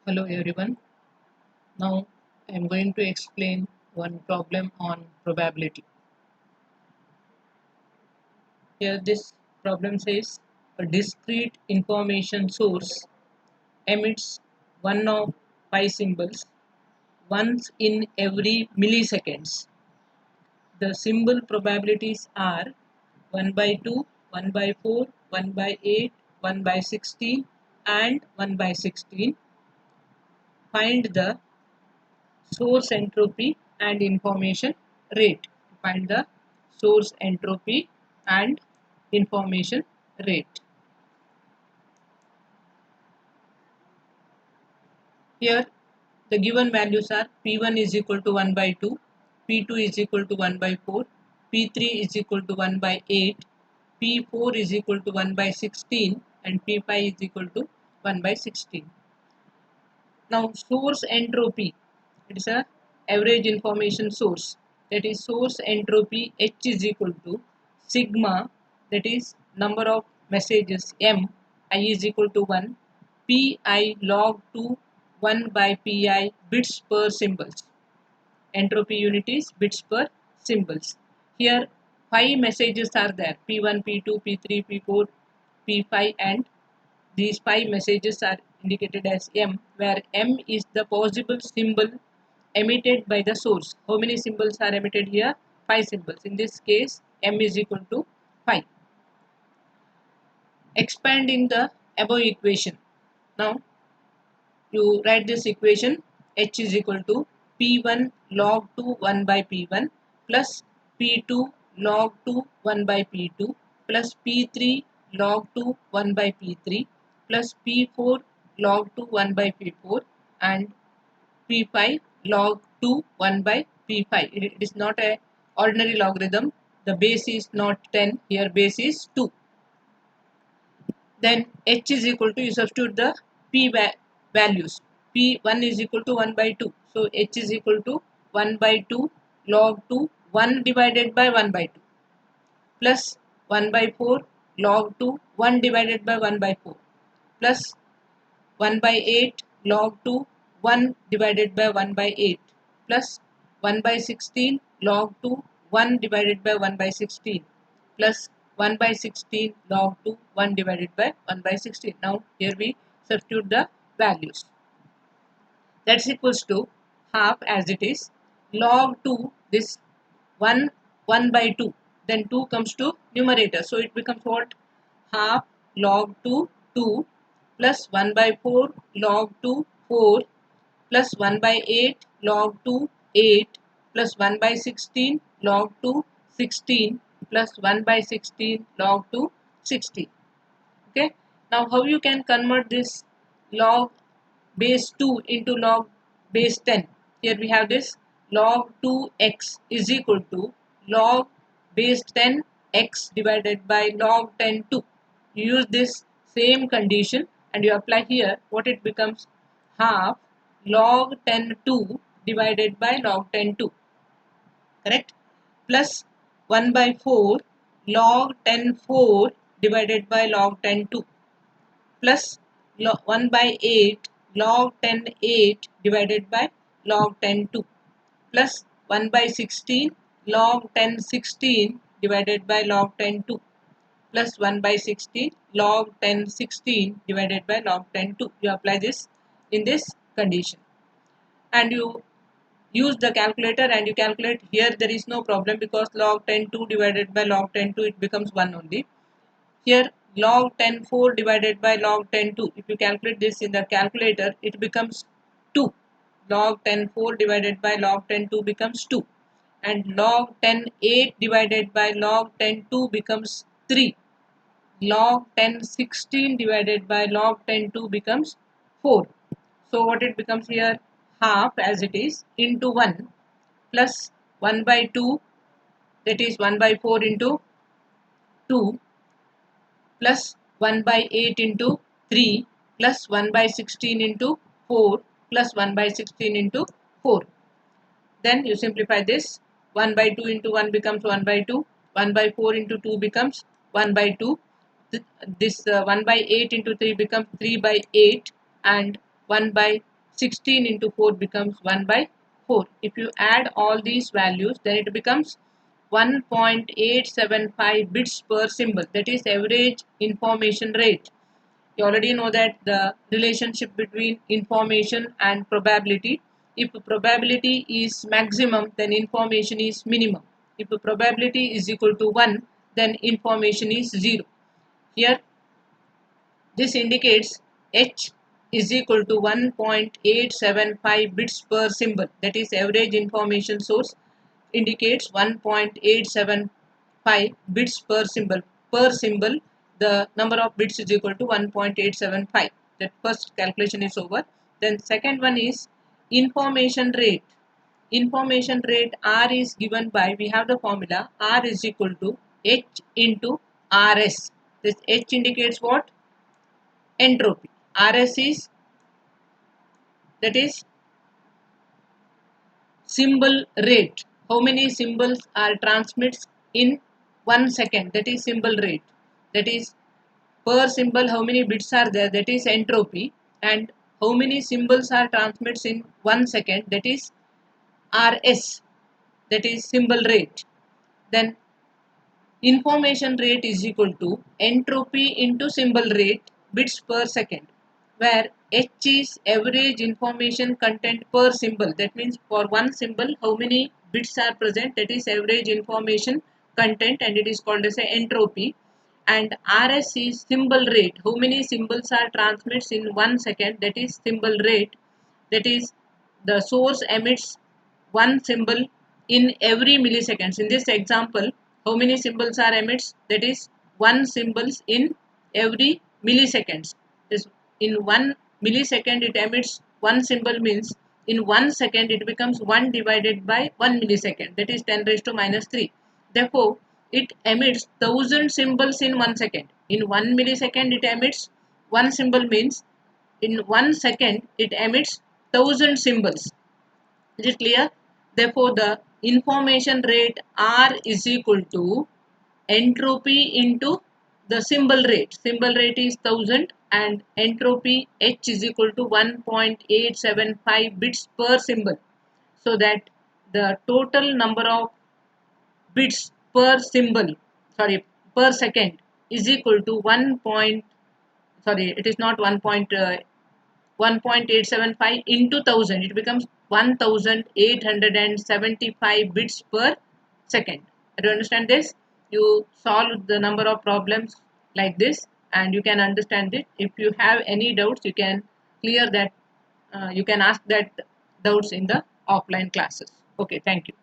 Hello everyone. Now I am going to explain one problem on probability. Here this problem says a discrete information source emits one of pi symbols once in every milliseconds. The symbol probabilities are 1 by 2, 1 by 4, 1 by 8, 1 by 16 and 1 by 16. Find the source entropy and information rate. Find the source entropy and information rate. Here the given values are P1 is equal to 1 by 2, P2 is equal to 1 by 4, P3 is equal to 1 by 8, P4 is equal to 1 by 16 and P5 is equal to 1 by 16. Now source entropy, it is a average information source, that is source entropy H is equal to sigma, that is number of messages m, I is equal to 1, pi log to 1 by pi bits per symbols. Entropy unit is bits per symbols. Here 5 messages are there, P1, P2, P3, P4, P5 and these 5 messages are indicated as M, where M is the possible symbol emitted by the source. How many symbols are emitted here? 5 symbols. In this case, M is equal to 5. Expanding the above equation. Now, you write this equation H is equal to P1 log 2 1 by P1 plus P2 log 2 1 by P2 plus P3 log 2 1 by P3 plus P4 log 2 1 by P4 and P5 log 2 1 by P5. It is not a ordinary logarithm. The base is not 10. Here base is 2. Then H is equal to, you substitute the P values. P1 is equal to 1 by 2. So H is equal to 1 by 2 log 2 1 divided by 1 by 2 plus 1 by 4 log 2 1 divided by 1 by 4 plus 1 by 8 log 2 1 divided by 1 by 8 plus 1 by 16 log 2 1 divided by 1 by 16 plus 1 by 16 log 2 1 divided by 1 by 16. Now here we substitute the values. That's equals to half, as it is log 2, this 1 1 by 2, then 2 comes to numerator, so it becomes what? Half log 2 2 plus 1 by 4 log 2 4 plus 1 by 8 log 2 8 plus 1 by 16 log 2 16 plus 1 by 16 log 2 16. Okay, now how you can convert this log base 2 into log base 10? Here we have this log 2x is equal to log base 10 x divided by log 10 2. You use this same condition and you apply here, what it becomes? Half log 10 2 divided by log 10 2, correct? Plus 1 by 4 log 10 4 divided by log 10 2 plus 1 by 8 log 10 8 divided by log 10 2 plus 1 by 16 log 10 16 divided by log 10 2 plus 1 by 16 log 10 16 divided by log 10 2. You apply this in this condition and you use the calculator and you calculate. Here there is no problem because log 10 2 divided by log 10 2, it becomes 1 only. Here log 10 4 divided by log 10 2, if you calculate this in the calculator, it becomes 2. Log 10 4 divided by log 10 2 becomes 2 and log 10 8 divided by log 10 2 becomes 3. Log 10 16 divided by log 10 2 becomes 4. So what it becomes here? Half, as it is, into 1 plus 1 by 2, that is 1 by 4 into 2 plus 1 by 8 into 3 plus 1 by 16 into 4 plus 1 by 16 into 4. Then you simplify this. 1 by 2 into 1 becomes 1 by 2. 1 by 4 into 2 becomes 1 by 2. This 1 by 8 into 3 becomes 3 by 8 and 1 by 16 into 4 becomes 1 by 4. If you add all these values, then it becomes 1.875 bits per symbol. That is average information rate. You already know that the relationship between information and probability. If probability is maximum, then information is minimum. If probability is equal to 1, then information is 0. Here this indicates H is equal to 1.875 bits per symbol. That is average information source indicates 1.875 bits per symbol. Per symbol, the number of bits is equal to 1.875. That first calculation is over. Then second one is information rate. Information rate R is given by, we have the formula R is equal to H into RS. This H indicates what? Entropy. RS is, that is symbol rate. How many symbols are transmits in 1 second? That is symbol rate. That is per symbol how many bits are there? That is entropy. And how many symbols are transmits in 1 second? That is RS. That is symbol rate. Then information rate is equal to entropy into symbol rate bits per second, where H is average information content per symbol. That means for one symbol how many bits are present, that is average information content, and it is called as a entropy. And RS is symbol rate, how many symbols are transmits in 1 second, that is symbol rate. That is the source emits one symbol in every milliseconds. In this example, how many symbols are emits? That is one symbols in every milliseconds. This in 1 millisecond it emits one symbol, means in 1 second it becomes 1 divided by 1 millisecond, that is 10 raised to minus 3. Therefore, it emits 1000 symbols in 1 second. In 1 millisecond it emits one symbol, means in 1 second it emits 1000 symbols. Is it clear? Therefore, the information rate R is equal to entropy into the symbol rate. Symbol rate is 1000 and entropy H is equal to 1.875 bits per symbol. So that the total number of bits per symbol, sorry, per second is equal to 1. Sorry, it is not 1.875 into 1000, it becomes 1875 bits per second. Do you understand this? You solve the number of problems like this and you can understand it. If you have any doubts, you can clear that, you can ask that doubts in the offline classes. Okay, thank you.